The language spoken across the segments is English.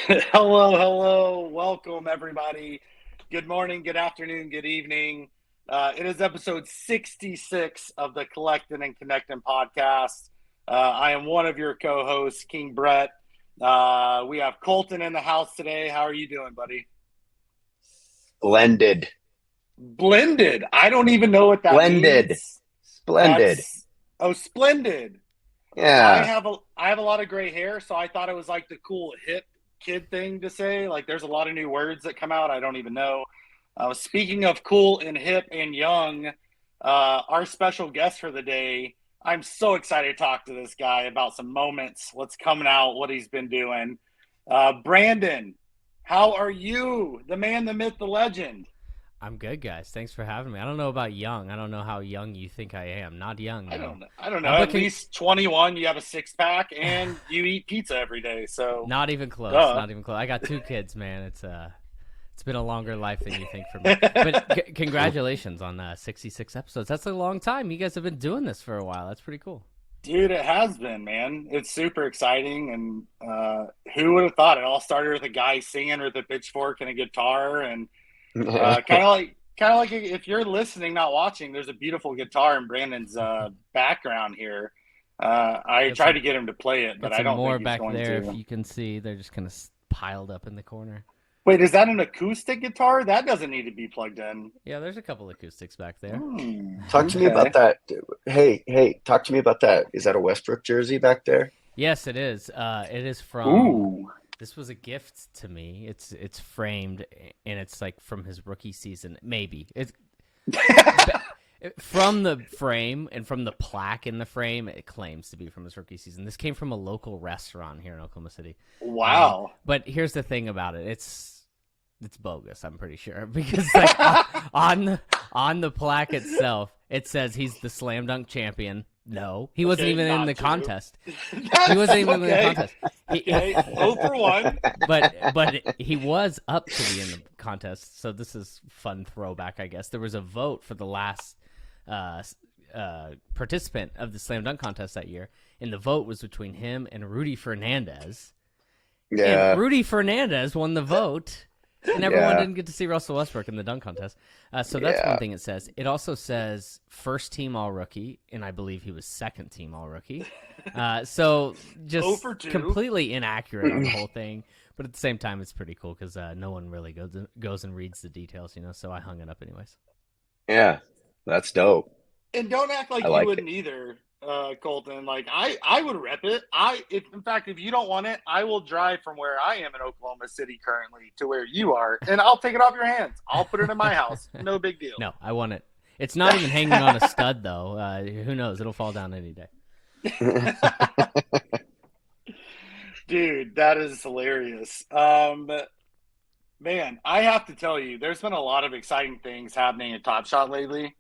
Hello. Welcome, everybody. Good morning, good afternoon, good evening. It is episode 66 of the Collectin and Connectin podcast. I am one of your co-hosts, KingBrett. We have Coultin in the house today. How are you doing, buddy? Blended. Blended. I don't even know what that Blended. means. Splendid. Splendid. I Yeah. have a I have a lot of gray hair, so I thought it was like the cool hip kid thing to say. Like there's a lot of new words that come out. I don't even know. Speaking of cool and hip and young, our special guest for the day, I'm so excited to talk to this guy about some moments, what's coming out, what he's been doing. Brandon, how are you? The man, the myth, the legend. I'm good, guys. Thanks for having me. I don't know about young. I don't know how young you think I am. Not young, I no. don't know. I don't know. I'm At looking. least 21, you have a six pack, and you eat pizza every day. So, Not even close. duh. Not even close. I got two kids, man. It's been a longer life than you think for me. But congratulations on 66 episodes. That's a long time. You guys have been doing this for a while. That's pretty cool. Dude, it has been, man. It's super exciting, and who would have thought it all started with a guy singing with a pitchfork and a guitar, and kind of like if you're listening, not watching. There's a beautiful guitar in Brandon's background here. I Got tried some to get him to play it, but got I some don't more think he's back going there. If to. you can see, they're just kind of piled up in the corner. Wait, is that an acoustic guitar? That doesn't need to be plugged in. Yeah, there's a couple acoustics back there. Talk to me Okay. about that. Hey, talk to me about that. Is that a Westbrook jersey back there? Yes, it is. It is from. Ooh. This was a gift to me. It's framed and it's like from his rookie season. Maybe it's from the frame and from the plaque in the frame. It claims to be from his rookie season. This came from a local restaurant here in Oklahoma City. Wow. But here's the thing about it. It's bogus. I'm pretty sure because like on the plaque itself, it says he's the slam dunk champion. No, he wasn't Okay, even in not the true. contest. He That's wasn't even in the okay. contest. Okay. 0 for 1. But he was up to be in the contest. So this is fun throwback, I guess. There was a vote for the last participant of the slam dunk contest that year, and the vote was between him and Rudy Fernandez. Yeah. And Rudy Fernandez won the vote, and everyone Yeah. didn't get to see Russell Westbrook in the dunk contest. So that's Yeah. one thing it says. It also says first team all rookie, and I believe he was second team all rookie. So 0 just for 2. completely inaccurate on the whole thing. But at the same time, it's pretty cool because no one really goes and reads the details, So I hung it up anyways. Yeah. That's dope. And don't act like I you like wouldn't either, Colton. Like I would rep it. If you don't want it, I will drive from where I am in Oklahoma City currently to where you are, and I'll take it off your hands. I'll put it in my house. No big deal. No, I want it. It's not even hanging on a stud though. Who knows? It'll fall down any day. Dude, that is hilarious. Man, I have to tell you, there's been a lot of exciting things happening at Top Shot lately.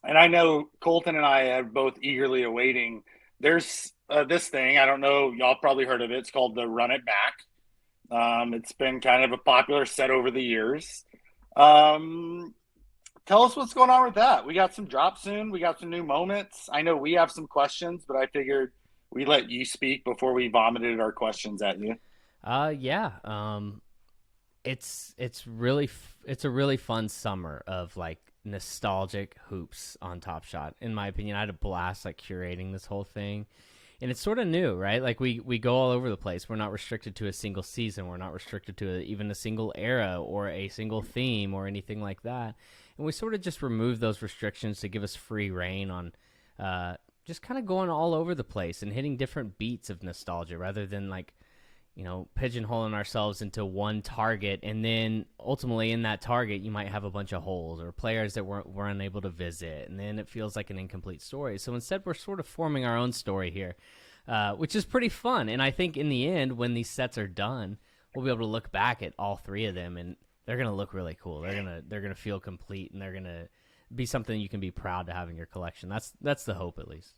And I know Colton and I are both eagerly awaiting. There's this thing, I don't know, y'all probably heard of it. It's called the Run It Back. It's been kind of a popular set over the years. Um, Tell us what's going on with that. We got some drops soon. We got some new moments. I know we have some questions, but I figured we let you speak before we vomited our questions at you. Yeah. It's a really fun summer of like nostalgic hoops on Top Shot. In my opinion, I had a blast like curating this whole thing. And it's sort of new, right? Like we go all over the place. We're not restricted to a single season. We're not restricted to even a single era or a single theme or anything like that. And we sort of just remove those restrictions to give us free reign on just kind of going all over the place and hitting different beats of nostalgia rather than like pigeonholing ourselves into one target, and then ultimately in that target, you might have a bunch of holes or players that we're unable to visit, and then it feels like an incomplete story. So instead, we're sort of forming our own story here, which is pretty fun. And I think in the end, when these sets are done, we'll be able to look back at all three of them, and they're gonna look really cool. They're gonna feel complete, and they're gonna be something you can be proud to have in your collection. That's the hope, at least.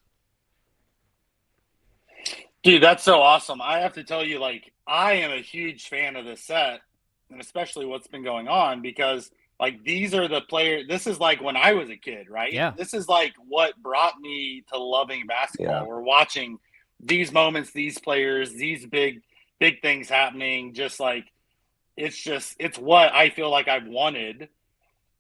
Dude, that's so awesome. I have to tell you, like, I am a huge fan of this set, and especially what's been going on because, like, these are the players. This is like when I was a kid, right? Yeah. This is like what brought me to loving basketball. Yeah. We're watching these moments, these players, these big big things happening. Just like it's what I feel like I've wanted.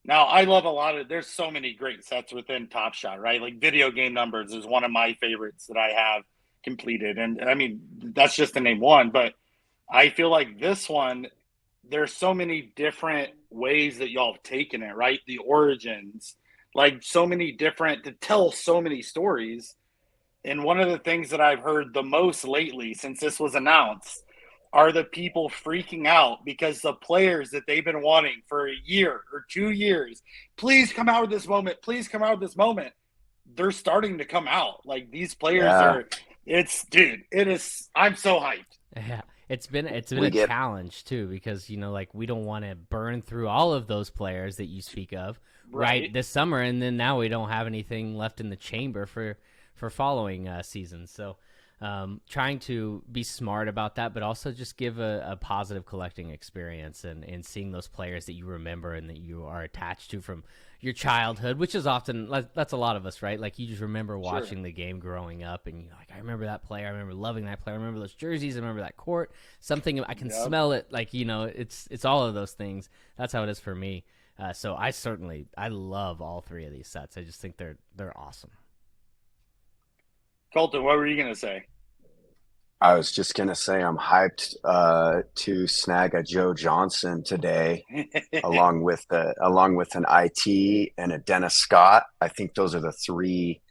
Now I love a lot of. There's so many great sets within Top Shot, right? Like Video Game Numbers is one of my favorites that I have completed, and I mean that's just to name one. But I feel like this one, there's so many different ways that y'all have taken it, right? The origins, like so many different to tell so many stories. And one of the things that I've heard the most lately since this was announced are the people freaking out because the players that they've been wanting for a year or 2 years, please come out of this moment, please come out of this moment. They're starting to come out. Like these players it is, I'm so hyped. Yeah. It's been a challenge too, because like we don't want to burn through all of those players that you speak of right this summer, and then now we don't have anything left in the chamber for following seasons. So trying to be smart about that, but also just give a positive collecting experience and seeing those players that you remember and that you are attached to from your childhood, which is often, that's a lot of us, right? Like you just remember watching the game growing up and you're like, I remember that player. I remember loving that player. I remember those jerseys. I remember that court. Something, I can smell it. Like, it's all of those things. That's how it is for me. So I love all three of these sets. I just think they're awesome. Coultin, what were you going to say? I was just going to say I'm hyped to snag a Joe Johnson today, along with an IT and a Dennis Scott. I think those are the three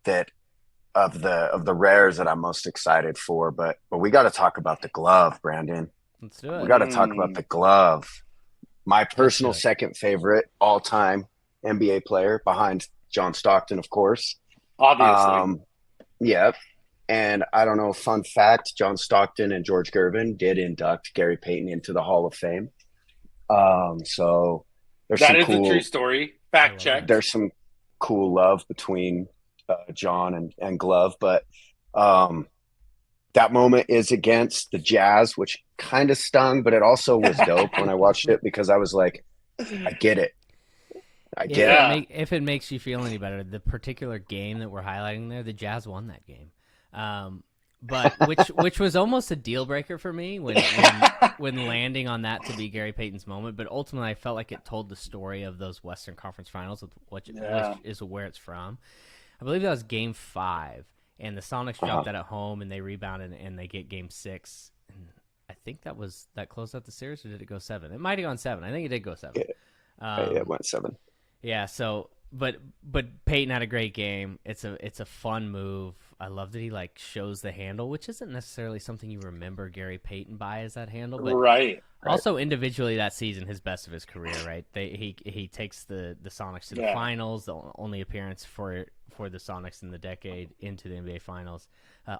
that of the rares that I'm most excited for. But we got to talk about the glove, Brandon. Let's do it. We got to talk about the glove. My personal second favorite all-time NBA player behind John Stockton, of course. Obviously. Yep. And I don't know, fun fact, John Stockton and George Gervin did induct Gary Payton into the Hall of Fame. So there's that is a true story. Fact check. There's some cool love between John and Glove, but that moment is against the Jazz, which kind of stung, but it also was dope when I watched it because I was like, I get it. If it makes you feel any better, the particular game that we're highlighting there, the Jazz won that game. But which was almost a deal breaker for me when landing on that to be Gary Payton's moment. But ultimately, I felt like it told the story of those Western Conference Finals, which is where it's from. I believe that was Game 5, and the Sonics dropped that at home, and they rebounded, and they get Game 6. And I think that closed out the series, or did it go 7? It might have gone 7. I think it did go 7. It went 7. Yeah. So, but Peyton had a great game. It's a fun move. I love that he shows the handle, which isn't necessarily something you remember Gary Payton by as that handle, but also individually that season, his best of his career, right? He takes the Sonics to the finals, the only appearance for the Sonics in the decade into the NBA Finals.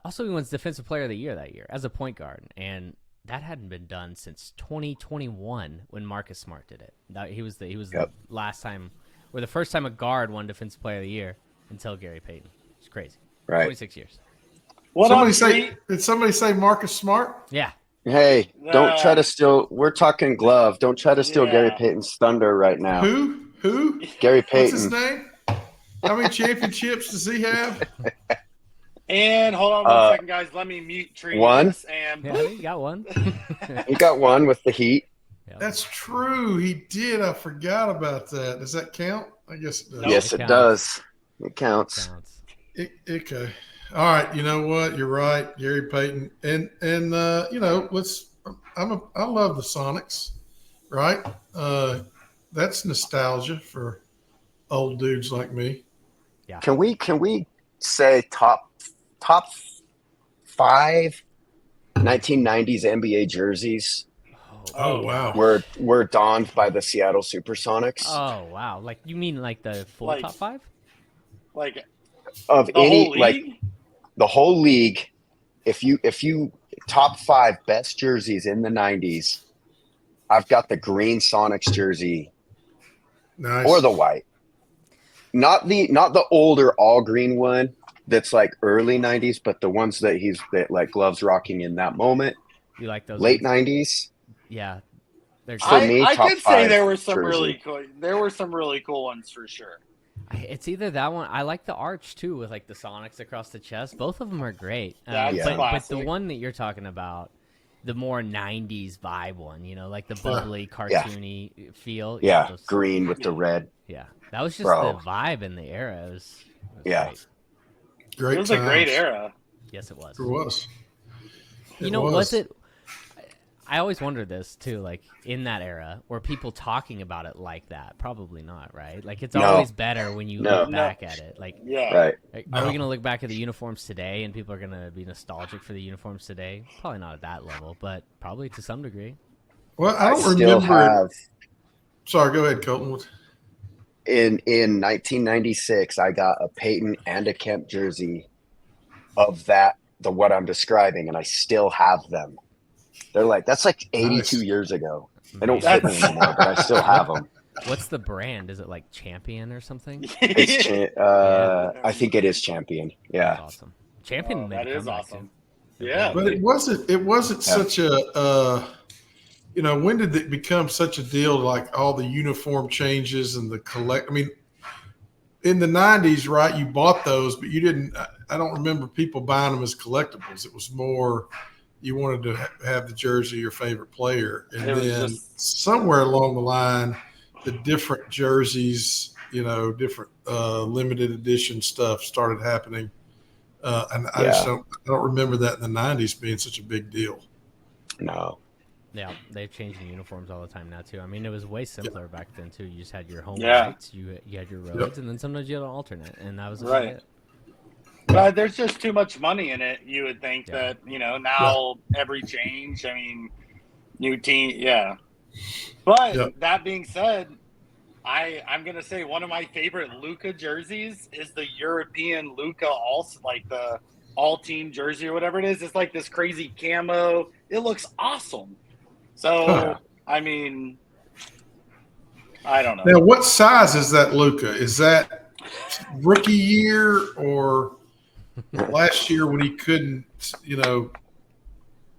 Also, he wins Defensive Player of the Year that year as a point guard, and that hadn't been done since 2021 when Marcus Smart did it. He was the last time, or the first time a guard won Defensive Player of the Year until Gary Payton. It's crazy. Right. 26 years. Did somebody say Marcus Smart? Yeah. Hey, don't try to steal. We're talking glove. Don't try to steal Gary Payton's thunder right now. Who? Gary Payton. What's his name? How many championships does he have? And hold on one second, guys. Let me mute Tree. One. And he got one. He got one with the Heat. That's true. He did. I forgot about that. Does that count? I guess it does. Yes, it does. It counts. Okay. All right. You know what? You're right, Gary Payton. And I love the Sonics, right? That's nostalgia for old dudes like me. Yeah. Can we say top 5 1990s NBA jerseys? Oh wow. Were donned by the Seattle Supersonics. Oh wow. Like you mean the full top 5? Like of the any whole league? The whole league, if you top 5 best jerseys in the 90s, I've got the green Sonics jersey. Nice. Or the white. Not the older all green one that's early 90s, but the ones that Gloves rocking in that moment. You like those late ones? 90s? Yeah. I could say there were some jersey. really cool. There were some really cool ones for sure. It's either that one. I like the arch too, with like the Sonics across the chest. Both of them are great. That's Yeah. But classic. the one that you're talking about, the more '90s vibe one, like the bubbly, cartoony feel. Yeah, those- green with the red. Yeah, that was just Bro. the vibe in the era. It was Yeah. great. Great It was a great times. era. Yes, it was. It was. Was it? I always wondered this too, like in that era, were people talking about it like that? Probably not, right? Like it's No. always better when you No. look back at it. Like, Yeah. Right. are we going to look back at the uniforms today and people are going to be nostalgic for the uniforms today? Probably not at that level, but probably to some degree. Well, I don't still remember. have Sorry, go ahead, Colton. in 1996 I got a Peyton and a Kemp jersey of what I'm describing, and I still have them. They're like, that's like 82 Nice. years ago. They don't fit me That's- anymore, but I still have them. What's the brand? Is it like Champion or something? I think it is Champion. Yeah. That's awesome. Champion made that a is comeback, awesome. too. Yeah. But it wasn't such a when did it become such a deal, like all the uniform changes and the collect? I mean, in the 90s, right, you bought those, but you didn't. I don't remember people buying them as collectibles. It was more you wanted to have the jersey of your favorite player. And It was then just- somewhere along the line, the different jerseys, different limited edition stuff started happening. And I don't remember that in the 90s being such a big deal. No. Yeah, they're changing uniforms all the time now too. I mean, it was way simpler back then too. You just had your home Yeah. whites, you had your roads, and then sometimes you had an alternate, and that was about Right. it. But there's just too much money in it. You would think Yeah. that, now every change, I mean, new team, yeah. But Yeah. that being said, I'm going to say one of my favorite Luka jerseys is the European Luka, like the all-team jersey or whatever it is. It's like this crazy camo. It looks awesome. So, Yeah. I mean, I don't know. Now, what size is that Luka? Is that rookie year or last year when he couldn't,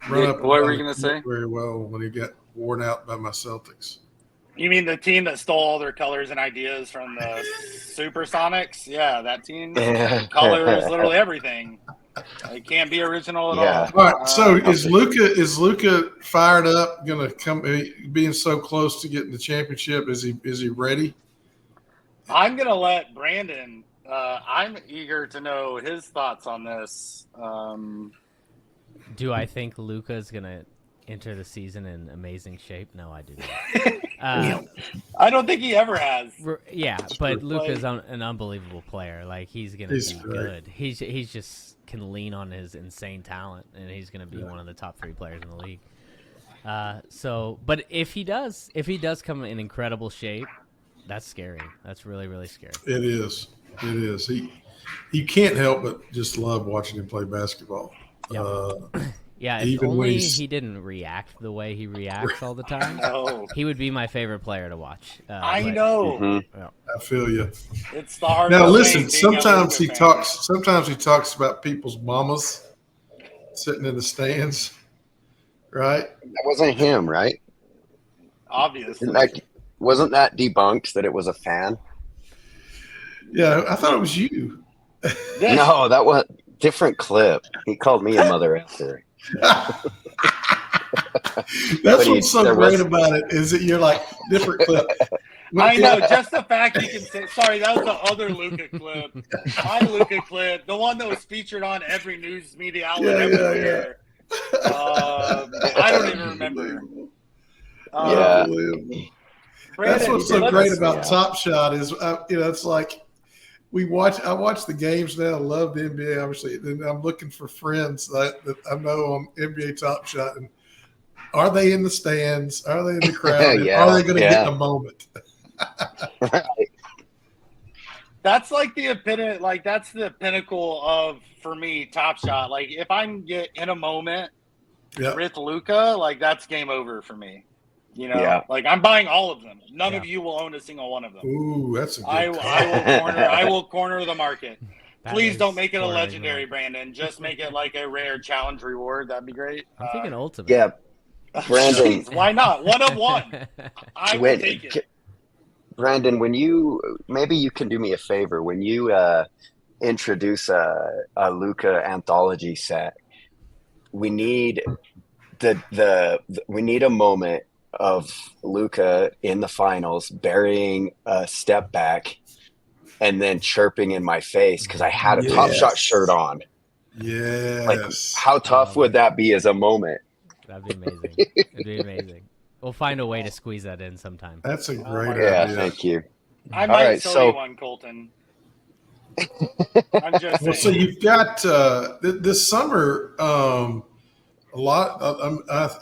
run Yeah, up? and what were down you the gonna court say? Very well when he got worn out by my Celtics. You mean the team that stole all their colors and ideas from the Supersonics? Yeah, that team. Color is literally everything. It can't be original at Yeah. all. All right, so is Luka fired up? Going to come, being so close to getting the championship? Is he ready? I'm gonna let Brandon. I'm eager to know his thoughts on this. Do I think Luka is gonna enter the season in amazing shape? No, I do not. I don't think he ever has. Yeah, but Luka's an unbelievable player. Like he's gonna He's be great. good. He's just can lean on his insane talent, and he's gonna be one of the top 3 players in the league. But if he does come in incredible shape, that's scary. That's really, really scary. It is. It is. You can't help but just love watching him play basketball. Yep. Yeah, if Even when only he's- he didn't react the way he reacts all the time, No, he would be my favorite player to watch. I but- know. Mhm. I feel you. It's the hard. Now thing listen, being a sometimes he Luka fan. talks about people's mamas sitting in the stands, right? That wasn't him, right? Obviously, Wasn't that debunked that it was a fan? Yeah, I thought it was you. Yeah. No, that was different clip. He called me a mother effer. That's But what's so there great was- about it is that you're like different clip. I know, just the fact you can say. Sorry, that was the other Luka clip. My Luka clip, the one that was featured on every news media outlet Yeah, everywhere. I don't even remember. Yeah. Unbelievable. Brandon, That's what's so let's- great about yeah. Top Shot is, it's like I watch the games now. I love the NBA, obviously. And I'm looking for friends that I know on NBA Top Shot. And are they in the stands? Are they in the crowd? And Yeah, are they going to get yeah. in a moment? That's like the epitome. Like that's the pinnacle of, for me, Top Shot. Like if I can get in a moment Yeah. with Luka, like that's game over for me. Yeah. Like I'm buying all of them. None Yeah. of you will own a single one of them. Ooh, that's a good I call. I will corner the market. That Please is don't make it a cornering the legendary, market. Brandon. Just make it like a rare challenge reward. That'd be great. I'm thinking ultimate. Yeah, Brandon. Jeez, why not? One of one. I will When, take it. Brandon, maybe you can do me a favor when you introduce a Luka anthology set. We need we need a moment of Luka in the finals burying a step back and then chirping in my face because I had a Top Shot shirt on. Yes. Like, how tough would that be as a moment? That'd be amazing. It'd be amazing. We'll find a way to squeeze that in sometime. That's a great Yeah, idea. thank you. I might sell you one, Coultin. I'm just Well, so saying. you've got this summer a lot.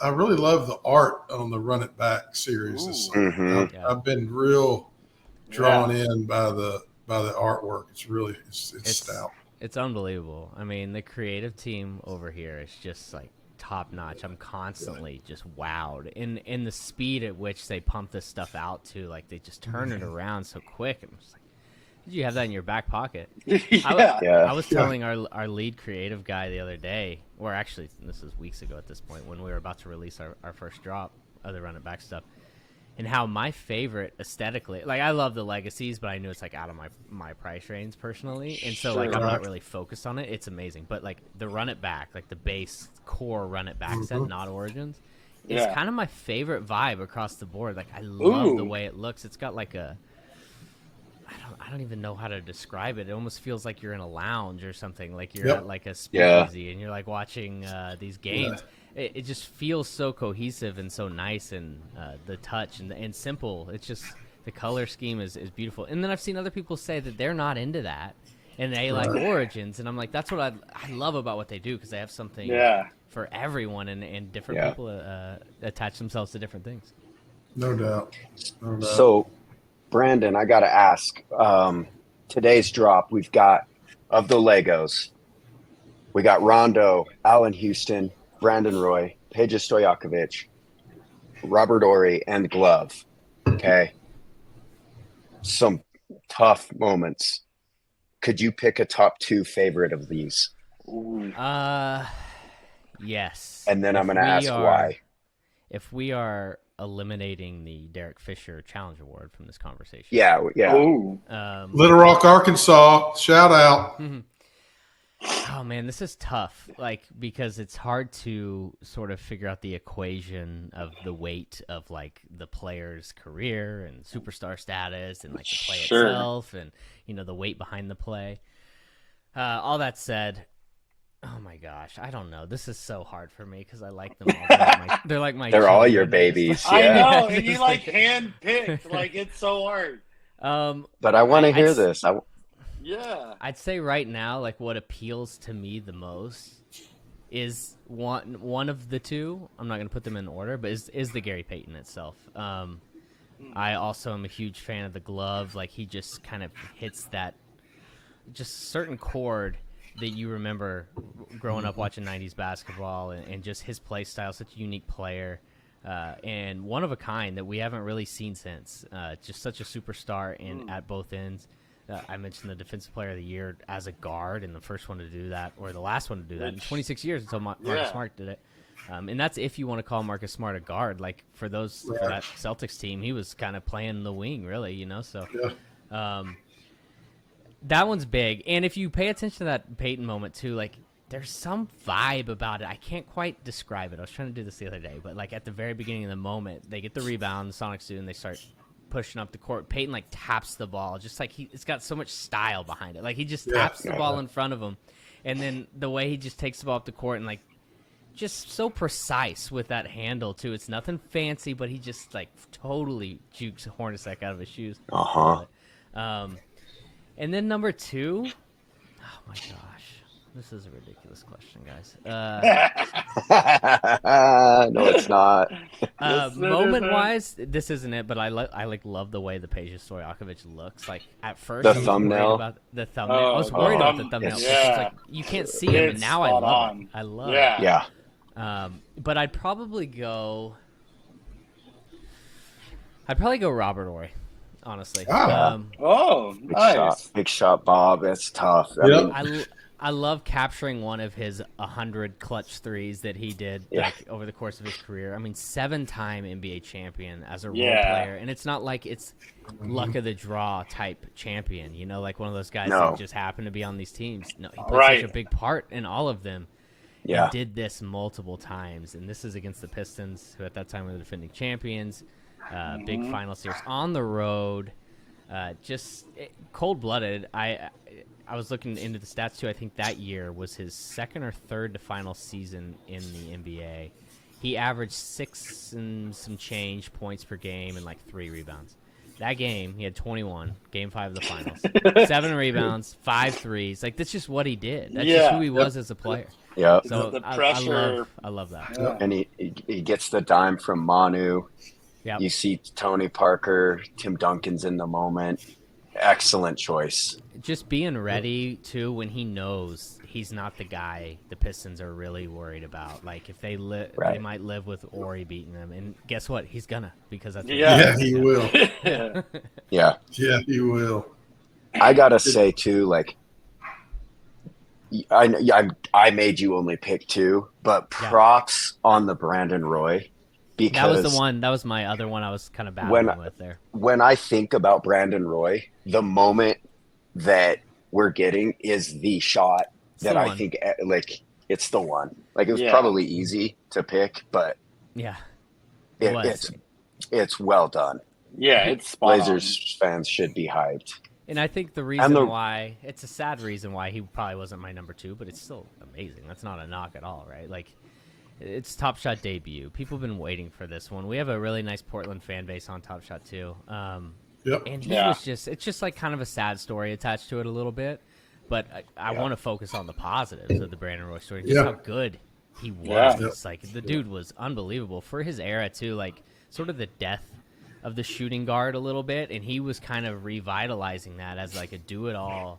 I really love the art on the Run It Back series this summer. Mhm. I've been real drawn in by the artwork. It's stout. It's unbelievable. I mean, the creative team over here is just like top notch. I'm constantly just wowed in the speed at which they pump this stuff out to. Like they just turn it around so quick. I'm just like, did you have that in your back pocket? I was telling our lead creative guy the other day, or actually this is weeks ago at this point, when we were about to release our first drop of the Run It Back stuff, and how my favorite aesthetically, like I love the legacies, but I knew it's like out of my price range personally, and so like I'm not really focused on it. It's amazing, but like the Run It Back, like the base core Run It Back set, not Origins, is kind of my favorite vibe across the board. Like I love the way it looks. It's got like a I don't even know how to describe it. It almost feels like you're in a lounge or something. Like you're at like a speakeasy and you're like watching these games. It just feels so cohesive and so nice, and the touch and simple. It's just the color scheme is beautiful. And then I've seen other people say that they're not into that and they like Origins, and I'm like, that's what I love about what they do, because they have something for everyone, and different people attach themselves to different things. No doubt. So, Brandon, I got to ask, today's drop, we've got, of the Legos, we got Rondo, Allen Houston, Brandon Roy, Peja Stojakovic, Robert Ory, and Glove. Okay. Some tough moments. Could you pick a top 2 favorite of these? Yes. And then I'm going to ask why. If we are eliminating the Derek Fisher Challenge Award from this conversation. Yeah. Little Rock, Arkansas, shout out. Oh man, this is tough. Like, because it's hard to sort of figure out the equation of the weight of like the player's career and superstar status and like the play itself, and the weight behind the play. All that said, oh my gosh, I don't know. This is so hard for me because I like them all. They're like my. They're all your babies. I know, and you like hand picked. Like, it's so hard. But I want to hear this. Yeah. I'd say right now, like what appeals to me the most is one of the two. I'm not going to put them in order, but is the Gary Payton itself. I also am a huge fan of the glove. Like, he just kind of hits that just certain chord that you remember growing up watching 90s basketball, and just his play style, such a unique player, and one of a kind that we haven't really seen since. Just such a superstar at both ends. I mentioned the Defensive Player of the Year as a guard, and the first one to do that, or the last one to do that in 26 years until Marcus Smart did it. And that's if you want to call Marcus Smart a guard. Like, for that Celtics team, he was kind of playing the wing, really, So that one's big. And if you pay attention to that Peyton moment too, like, there's some vibe about it. I can't quite describe it. I was trying to do this the other day, but like at the very beginning of the moment, they get the rebound, the Sonics do, and they start pushing up the court. Peyton like taps the ball, just like it's got so much style behind it. Like, he just taps the ball in front of him, and then the way he just takes the ball up the court and like just so precise with that handle too. It's nothing fancy, but he just like totally jukes Hornacek out of his shoes. And then number 2, oh my gosh, this is a ridiculous question, guys. No, it's not. Moment-wise, this isn't it, but I love the way the Peja Stojakovic looks. Like, at first, The I was thumbnail. worried about the thumbnail. I was worried about the thumbnail. Yeah. It's like you can't see him, and now I love it. I love it. Yeah. But I'd probably go Robert Ory, honestly. Nice. Big shot, Bob. That's tough. I mean, I love capturing one of his 100 clutch threes that he did like over the course of his career. I mean, 7-time NBA champion as a role player, and it's not like it's luck of the draw type champion. You know, like one of those guys that just happened to be on these teams. No, he played such a big part in all of them. Yeah, and did this multiple times, and this is against the Pistons, who at that time were the defending champions. Big final series on the road. Just cold-blooded. I was looking into the stats, too. I think that year was his second or third to final season in the NBA. He averaged 6 and some change points per game and, like, 3 rebounds. That game, he had 21, Game 5 of the finals. 7 rebounds, 5 threes. Like, that's just what he did. That's just who he was as a player. Yeah. So the pressure. I love that. Yeah. And he gets the dime from Manu. Yep. You see Tony Parker, Tim Duncan's in the moment. Excellent choice. Just being ready, too, when he knows he's not the guy the Pistons are really worried about. Like, if they they might live with Ori beating them. And guess what? He's gonna, because that's what he will. Yeah, he will. I gotta say, too, like, I made you only pick 2, but props on the Brandon Roy. Because that was the one. That was my other one I was kind of battling with there. When I think about Brandon Roy, the moment that we're getting is the shot that I think, like, it's the one. Like, it was probably easy to pick, but it's well done. Yeah, it's spot Blazers fans should be hyped. And I think the reason why it's a sad reason why he probably wasn't my number 2, but it's still amazing. That's not a knock at all, right? Like. It's Top Shot debut. People have been waiting for this one. We have a really nice Portland fan base on Top Shot too. And he was it's just like kind of a sad story attached to it a little bit. But I want to focus on the positives of the Brandon Roy story. Just how good he was. It's like the dude was unbelievable for his era too. Like sort of the death of the shooting guard a little bit. And he was kind of revitalizing that as like a do-it-all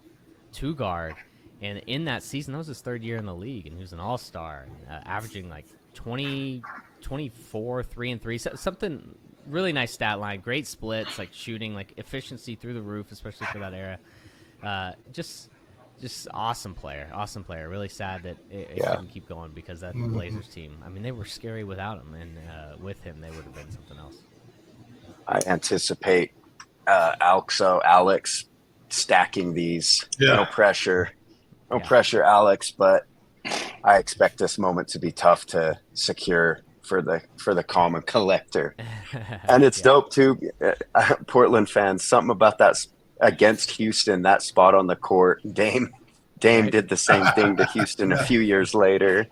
2 guard. And in that season, that was his 3rd year in the league, and he was an all-star, averaging like 20, 24, 3 and 3, something really nice stat line, great splits, like shooting, like efficiency through the roof, especially for that era. Just awesome player. Really sad that it couldn't keep going because that Blazers team. I mean, they were scary without him, and with him, they would have been something else. I anticipate Alex stacking these. No pressure. No pressure, Alex, but I expect this moment to be tough to secure for the common collector. And it's dope, too. Portland fans, something about that against Houston, that spot on the court. Dame did the same thing to Houston a few years later.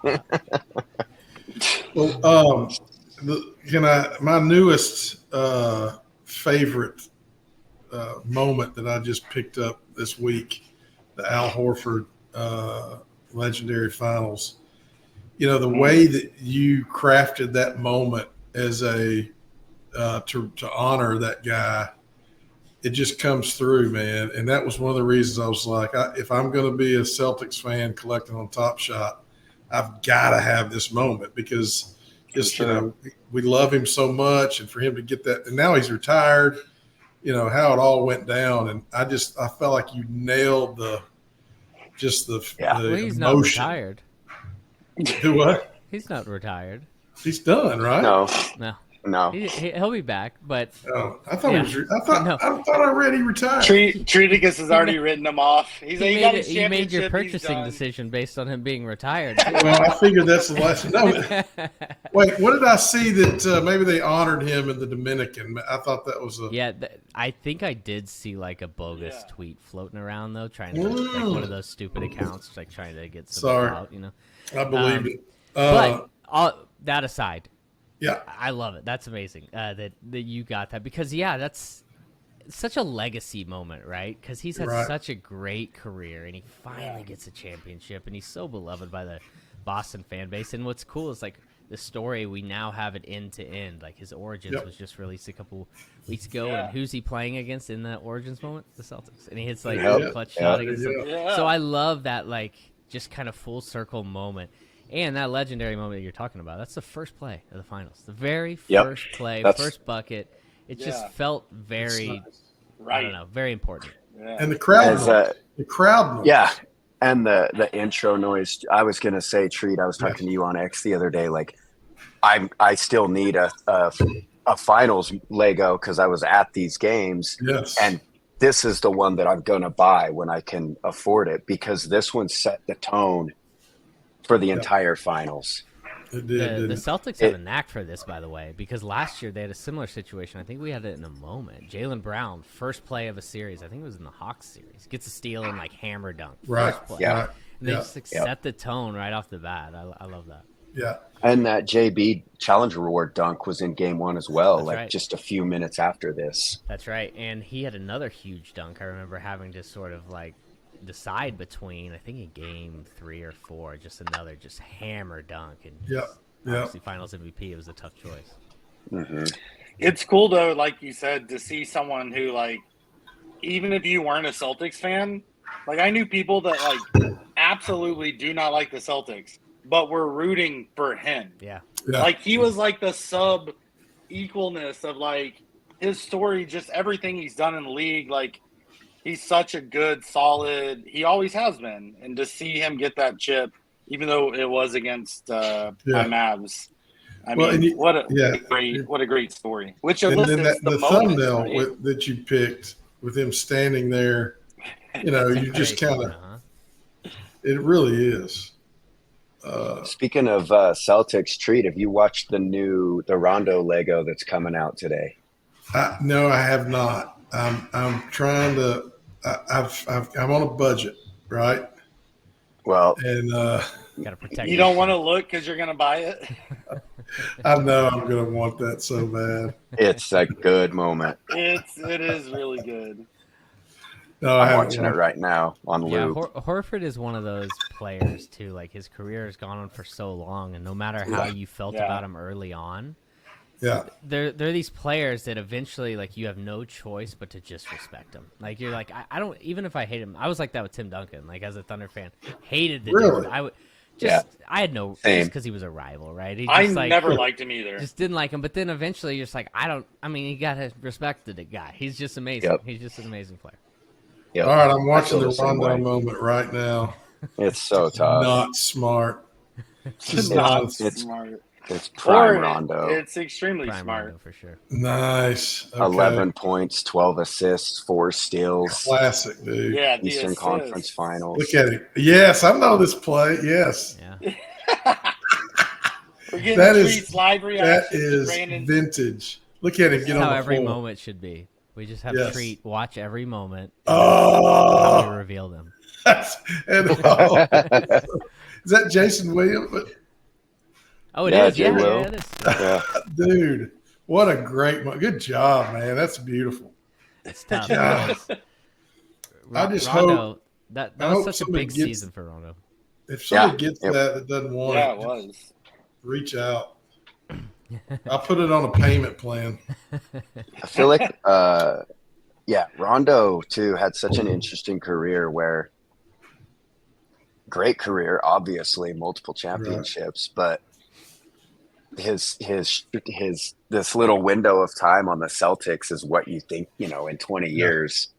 Well, my newest favorite moment that I just picked up this week, the Al Horford legendary finals. You know, the way that you crafted that moment as a to honor that guy, it just comes through, man. And that was one of the reasons I was like, if I'm going to be a Celtics fan collecting on Top Shot, I've got to have this moment because just, you know, we love him so much, and for him to get that, and now he's retired, you know, how it all went down. And I felt like you nailed the well, he's emotion. not retired. Do what? He's not retired. He's done, right? No. He'll be back, but I thought I read he retired. Treaticus has already written him off. You made your purchasing decision based on him being retired. Well, I figured that's the last. No, wait, what did I see that maybe they honored him in the Dominican? I thought that was I think I did see like a bogus tweet floating around though, trying to like one of those stupid accounts, like trying to get some out. You know, I believe it. But that aside. Yeah, I love it. That's amazing that you got that because that's such a legacy moment, right? Because he's had such a great career and he finally gets a championship and he's so beloved by the Boston fan base. And what's cool is like the story, we now have it end to end. Like his Origins was just released a couple weeks ago, and who's he playing against in the Origins moment? The Celtics, and he hits like a clutch shot against them. So I love that like just kind of full circle moment. And that legendary moment that you're talking about, that's the first play of the finals. The very first play, first bucket. It just felt very, I don't know, very important. Yeah. And the crowd, And the intro noise. I was gonna say, Treat. I was talking to you on X the other day. Like, I still need a finals Lego because I was at these games. Yes. And this is the one that I'm gonna buy when I can afford it, because this one set the tone for the entire finals. It did. The Celtics have a knack for this, by the way, because last year they had a similar situation. I think we had it in a moment. Jaylen Brown, first play of a series, I think it was in the Hawks series, gets a steal and like hammer dunk. Right. First play. Yeah. Right. And they just set the tone right off the bat. I love that. Yeah. And that JB Challenger Award dunk was in game one as well, That's like right. just a few minutes after this. That's right. And he had another huge dunk. I remember having to sort of like decide between, I think in game 3 or 4, just another just hammer dunk. And obviously finals MVP, it was a tough choice. Mm-hmm. It's cool though, like you said, to see someone who, like, even if you weren't a Celtics fan, like I knew people that like absolutely do not like the Celtics, but were rooting for him. Yeah. Like he was like the sub equalness of like his story, just everything he's done in the league. Like he's such a good, solid, he always has been. And to see him get that chip, even though it was against my Mavs. I mean, what a great story. Which and elicits then the thumbnail right? that you picked with him standing there, you just kind of, it really is. Speaking of Celtics, Treat, have you watched the Rondo Lego that's coming out today? No, I have not. I'm trying to. I'm on a budget, right? Well, and gotta protect. You don't want to look because you're gonna buy it. I know I'm gonna want that so bad. It's a good moment. It is really good. No, I'm watching it right now on loop. Yeah, Horford is one of those players too. Like his career has gone on for so long, and no matter how you felt about him early on, they're these players that eventually, like, you have no choice but to just respect him. Like you're like, I don't, even if I hate him, I was like that with Tim Duncan. Like as a Thunder fan, hated the dude. I would just, I had no, just because he was a rival, right? He just, I never liked him either. Just didn't like him. But then eventually, you're just like, you gotta respect the guy. He's just amazing. Yep. He's just an amazing player. Yep. All right, I'm watching the Rondo moment right now. It's so tough. Not smart. It's not smart. It's prime Rondo. It's extremely Prime smart. Rondo for sure. Nice. Okay. 11 points, 12 assists, 4 steals. Classic, dude. Yeah, Eastern Conference Finals. Look at it. Yes, I know this play. Yes. Yeah. We're getting That live that reaction. is vintage. Look at him get on How the every floor. moment should be. We just have Treat watch every moment. Oh, How we reveal them. is that Jason Williams? Oh, it is. Yeah, Will. it is. Yeah. Dude, what a great good job, man. That's beautiful. It's tough. God. I just Rondo, hope that I was hope such a somebody big gets- season for Rondo. If somebody gets that doesn't want Yeah, it, it was. reach out. I'll put it on a payment plan. I feel like, Rondo, too, had such an interesting career where great career, obviously, multiple championships, but his this little window of time on the Celtics is what you think, in 20 years,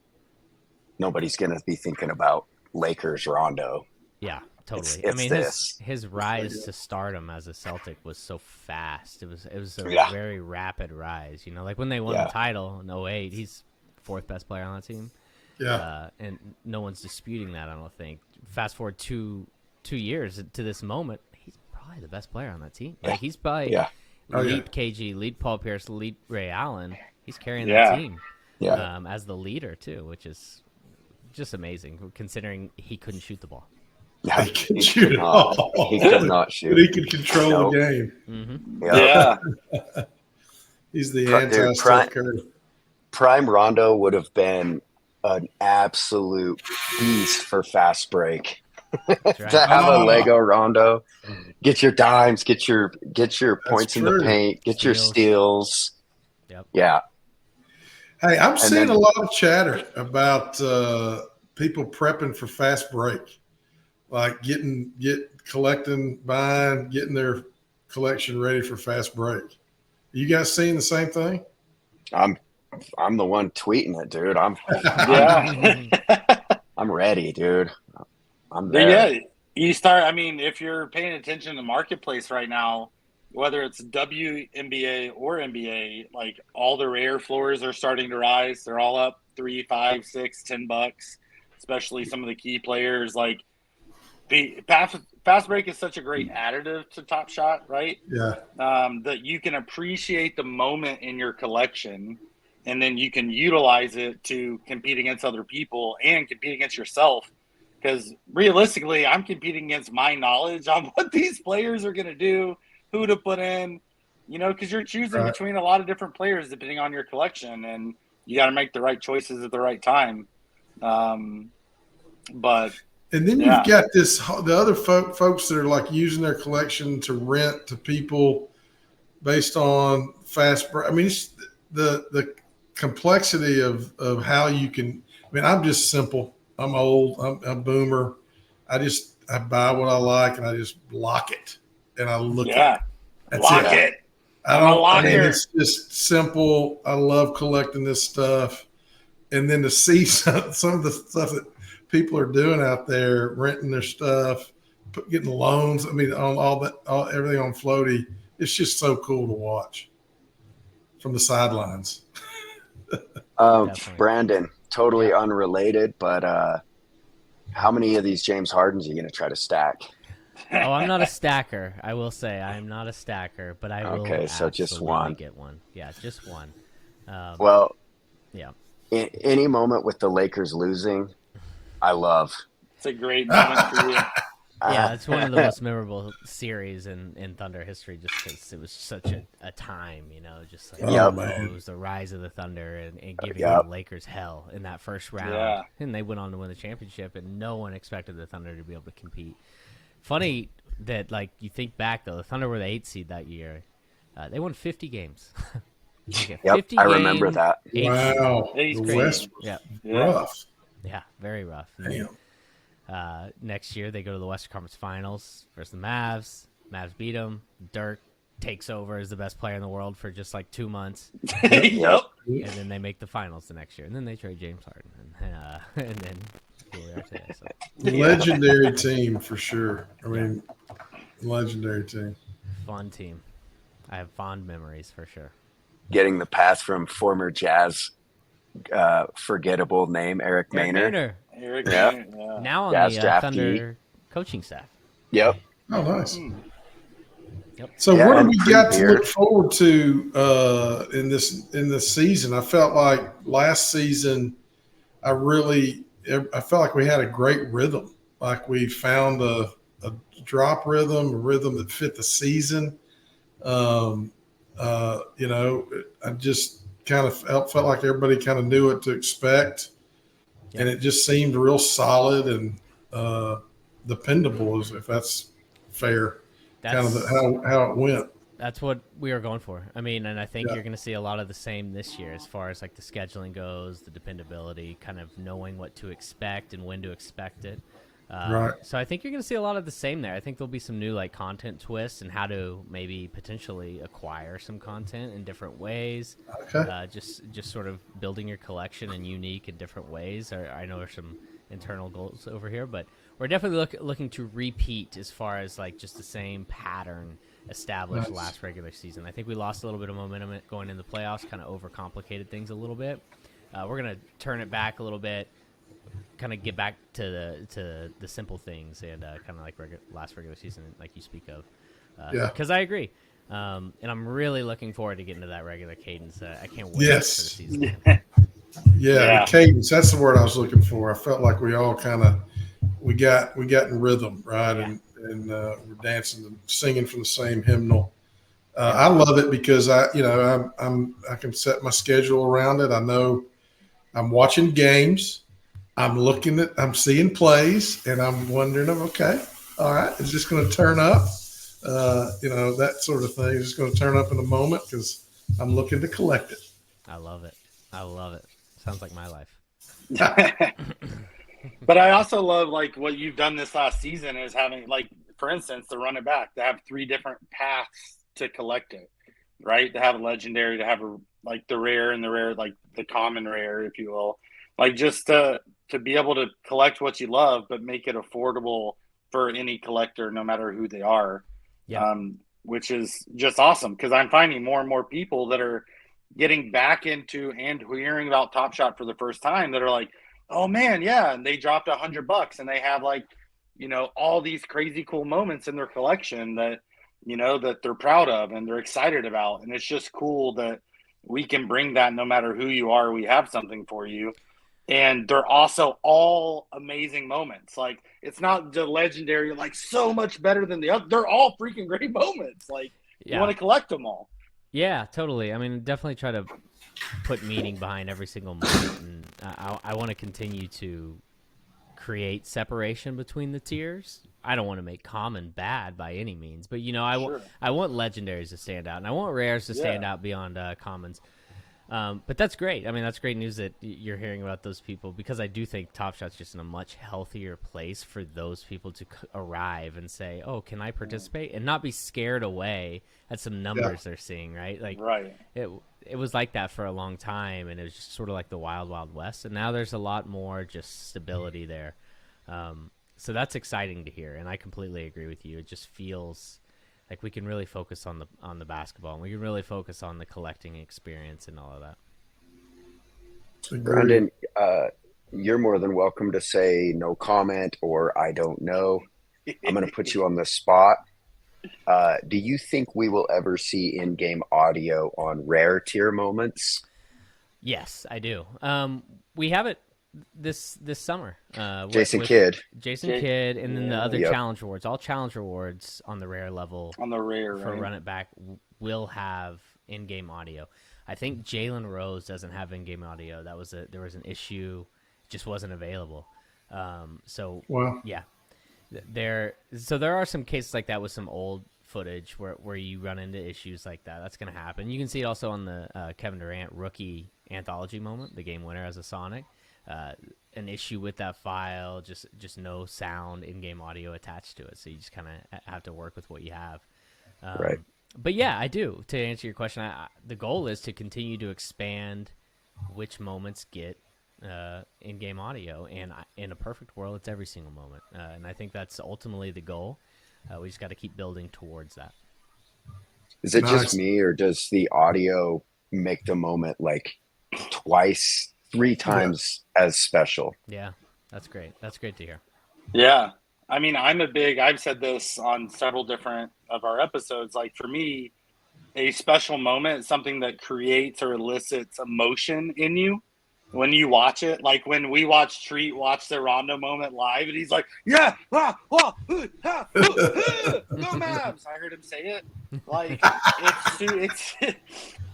nobody's going to be thinking about Lakers Rondo. Yeah, totally. It's his rise to stardom as a Celtic was so fast. It was a very rapid rise. Like when they won the title in 2008, he's fourth best player on that team. Yeah. And no one's disputing that, I don't think. Fast forward two years to this moment, he's probably the best player on that team. Like he's probably lead KG, lead Paul Pierce, lead Ray Allen. He's carrying that team as the leader too, which is just amazing considering he couldn't shoot the ball. Yeah, He could shoot it all. He could not shoot. But he could control the game. Mm-hmm. Yeah. He's the anti-Steph Curry. Prime Rondo would have been an absolute beast for fast break. Right. To have a Lego Rondo, get your dimes, get your points in the paint, get your steals. Yep. Yeah. Hey, I'm seeing a lot of chatter about people prepping for fast break, like collecting, buying, getting their collection ready for fast break. You guys seeing the same thing? I'm the one tweeting it, dude. I'm ready, dude. I'm But there. yeah, you start. I mean, if you're paying attention to the marketplace right now, whether it's WNBA or NBA, like all the rare floors are starting to rise. They're all up 3, 5, 6, $10. Especially some of the key players. Like the fast break is such a great additive to Top Shot, right? Yeah. That you can appreciate the moment in your collection, and then you can utilize it to compete against other people and compete against yourself. Because realistically, I'm competing against my knowledge on what these players are going to do, who to put in, because you're choosing Right. between a lot of different players depending on your collection, and you got to make the right choices at the right time. But And then yeah, you've got the other folks that are like using their collection to rent to people based on fast break. I mean, it's the complexity of how you can. I mean, I'm just simple. I'm old. I'm a boomer. I buy what I like and I just block it and I look at yeah, it. That's lock it. it. I I'm a don't. I mean, locker. it's just simple. I love collecting this stuff, and then to see some of the stuff that people are doing out there, renting their stuff, getting loans. I mean, on everything on Floaty. It's just so cool to watch from the sidelines. Definitely. Brandon, totally Yeah. unrelated, but how many of these James Hardens are you going to try to stack? Oh, I'm not a stacker. I will say I am not a stacker, but I will Okay, so just absolutely one. get one. Yeah, just one. Well, Yeah. any moment with the Lakers losing, I love. It's a great moment for you. Yeah, it's one of the most memorable series in Thunder history just because it was such a time, just like Oh, Yep. man. it was the rise of the Thunder and giving Yep. the Lakers hell in that first round. Yeah. And they went on to win the championship, and no one expected the Thunder to be able to compete. Funny that, like, you think back, though, the Thunder were the 8th seed that year. They won 50 games. Okay, Yep, 50 I remember game, that. 8th seed. Wow, It's the crazy. West was Yeah. rough. Yeah, very rough. Damn. Next year, they go to the Western Conference Finals versus the Mavs. Mavs beat them. Dirk takes over as the best player in the world for just like 2 months, Yep. and then they make the finals the next year. And then they trade James Harden, and then here we are today. So Legendary team for sure. I mean, legendary team. fun team. I have fond memories for sure. Getting the pass from former Jazz forgettable name Eric Maynard. Eric, Yeah. yeah. Now on Jazz the draftee. Thunder coaching staff. Yep. Oh, nice. Yep. So Yeah, what do and we got to Premier. look forward to in this season? I felt like last season, I felt like we had a great rhythm. Like we found a drop rhythm, a rhythm that fit the season. I just kind of felt like everybody kind of knew what to expect, and it just seemed real solid and dependable, if that's fair. Kind of how it went. That's what we are going for. I mean, and I think Yeah. you're going to see a lot of the same this year as far as like the scheduling goes, the dependability, kind of knowing what to expect and when to expect it. Right. So I think you're going to see a lot of the same there. I think there'll be some new like content twists and how to maybe potentially acquire some content in different ways. Okay. Just sort of building your collection in unique and different ways. I know there's some internal goals over here, but we're definitely looking to repeat as far as like just the same pattern established Nice. last regular season. I think we lost a little bit of momentum going into the playoffs, kind of overcomplicated things a little bit. We're going to turn it back a little bit, kind of get back to the simple things and kind of like last regular season, like you speak of. Yeah. Because I agree. And I'm really looking forward to getting to that regular cadence. I can't wait Yes. for the season. Yeah, the cadence. That's the word I was looking for. I felt like we all kind of we got in rhythm, right? Yeah. And we're dancing and singing from the same hymnal. I love it because I can set my schedule around it. I know I'm watching games. I'm seeing plays, and I'm wondering, okay, all right, is this going to turn up? That sort of thing. Is this going to turn up in a moment? Because I'm looking to collect it. I love it. Sounds like my life. But I also love like what you've done this last season is having like, for instance, to run it back, to have 3 different paths to collect it, right? To have a legendary, to have like the rare and the rare, like the common rare, if you will. like just to be able to collect what you love, but make it affordable for any collector, no matter who they are. Yeah. Which is just awesome because I'm finding more and more people that are getting back into and hearing about Top Shot for the first time that are like, oh man, yeah, and they dropped $100 and they have like, all these crazy cool moments in their collection that that they're proud of and they're excited about, and it's just cool that we can bring that no matter who you are. We have something for you. And they're also all amazing moments. Like, it's not the legendary, like, so much better than the other. They're all freaking great moments. Like, you want to collect them all. Yeah, totally. I mean, definitely try to put meaning behind every single moment. And I want to continue to create separation between the tiers. I don't want to make common bad by any means. But, I want legendaries to stand out. And I want rares to stand out beyond commons. But that's great. I mean, that's great news that you're hearing about those people, because I do think Top Shot's just in a much healthier place for those people to arrive and say, oh, can I participate? And not be scared away at some numbers they're seeing, right? Like, right. It was like that for a long time, and it was just sort of like the wild, wild west. And now there's a lot more just stability there. So that's exciting to hear, and I completely agree with you. It just feels like we can really focus on the basketball, and we can really focus on the collecting experience and all of that. Brandon, you're more than welcome to say no comment or I don't know. I'm going to put you on the spot. Do you think we will ever see in-game audio on rare tier moments? Yes, I do. We have it this summer. Jason Kidd, and then the other challenge awards. All challenge awards on the rare level, on the rare for Run It Back, will have in-game audio. I think Jalen Rose doesn't have in-game audio. There was an issue, it just wasn't available. There are some cases like that with some old footage where you run into issues like that. That's going to happen. You can see it also on the Kevin Durant rookie anthology moment, the game winner as a Sonic. An issue with that file, just no sound in-game audio attached to it, so you just kind of have to work with what you have. Right. But yeah, I do. To answer your question, the goal is to continue to expand which moments get in-game audio, and in a perfect world, it's every single moment. And I think that's ultimately the goal. We just got to keep building towards that. Is it just me, or does the audio make the moment like twice, 3 times as special? Yeah, that's great. That's great to hear. Yeah. I mean, I've said this on several different of our episodes. Like, for me, a special moment is something that creates or elicits emotion in you when you watch it. Like when we watch Treat watch the Rondo moment live, and he's like, "Yeah, go Mavs!" I heard him say it. Like,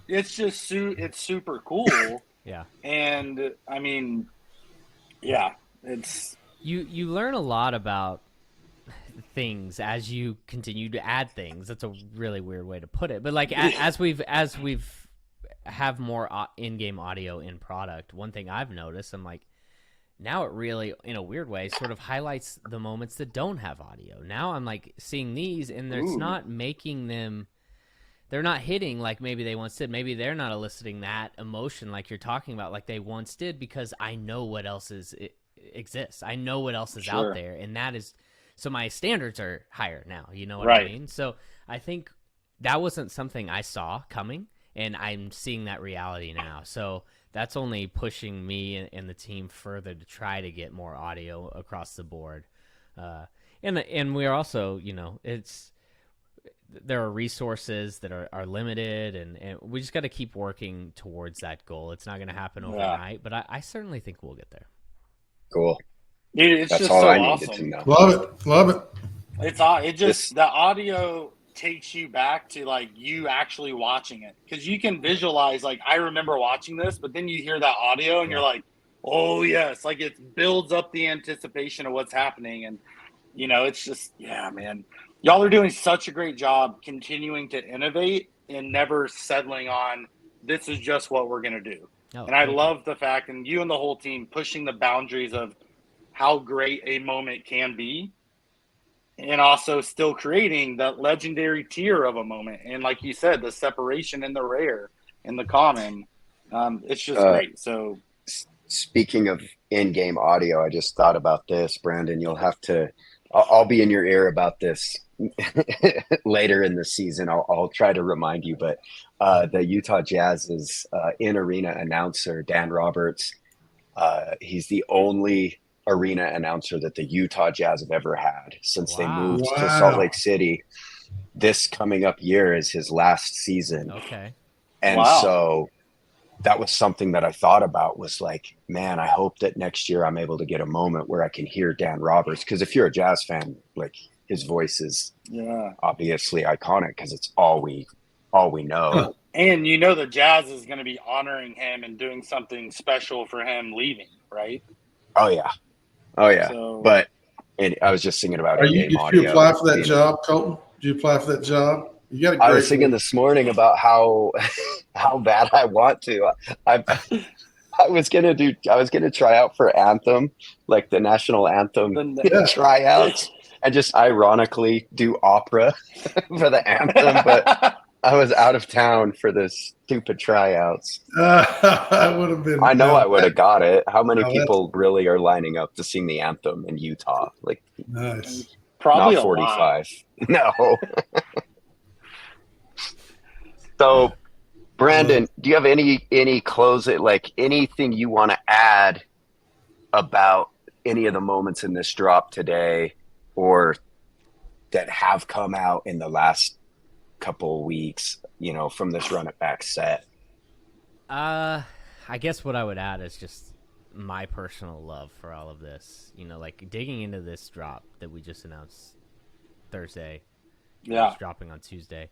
it's super cool. Yeah. And I mean, yeah, it's you learn a lot about things as you continue to add things. That's a really weird way to put it, but like as we've have more in-game audio in product, one thing I've noticed, I'm like, now it really, in a weird way, sort of highlights the moments that don't have audio. Now I'm like seeing these, and it's not making them, they're not hitting like maybe they once did. Maybe they're not eliciting that emotion like you're talking about like they once did, because I know what else exists. I know what else is out there, and that is, so my standards are higher now. You know what I mean? So I think that wasn't something I saw coming, and I'm seeing that reality now. So that's only pushing me and the team further to try to get more audio across the board. And we're also, there are resources that are limited, and we just got to keep working towards that goal. It's not going to happen overnight, but I certainly think we'll get there. Cool. Dude, it's That's just all so I awesome. needed to know. Love it. The audio takes you back to like you actually watching it, because you can visualize, like, I remember watching this, but then you hear that audio and you're like, oh yes, like it builds up the anticipation of what's happening. And it's just, yeah, man, y'all are doing such a great job continuing to innovate and never settling on this is just what we're going to do. And I love the fact, and you and the whole team pushing the boundaries of how great a moment can be, and also still creating that legendary tier of a moment. And like you said, the separation in the rare and the common, it's just great. So Speaking of in-game audio, I just thought about this, Brandon. I'll be in your ear about this later in the season. I'll try to remind you, but the Utah Jazz's in-arena announcer, Dan Roberts, he's the only arena announcer that the Utah Jazz have ever had since they moved to Salt Lake City. This coming up year is his last season. Okay. And so that was something that I thought about, was like, man, I hope that next year I'm able to get a moment where I can hear Dan Roberts. Because if you're a Jazz fan, like, his voice is obviously iconic because it's all we know. And you know the Jazz is going to be honoring him and doing something special for him leaving, right? Oh yeah. So, but I was just thinking about did you apply for that job, Coultin? Did you apply for that job? You got a great I was thinking this morning about how bad I want to. I was gonna try out for Anthem, like the national anthem tryouts, and just ironically do opera for the anthem, but I was out of town for the stupid tryouts. I would have been. I know I would have got it. How many people really are lining up to sing the anthem in Utah? Like, nice. Probably not 45. No. So, Brandon, do you have any closing, like anything you want to add about any of the moments in this drop today, or that have come out in the last couple of weeks, from this run it back set? I guess what I would add is just my personal love for all of this. Like digging into this drop that we just announced Thursday. Yeah. It's dropping on Tuesday.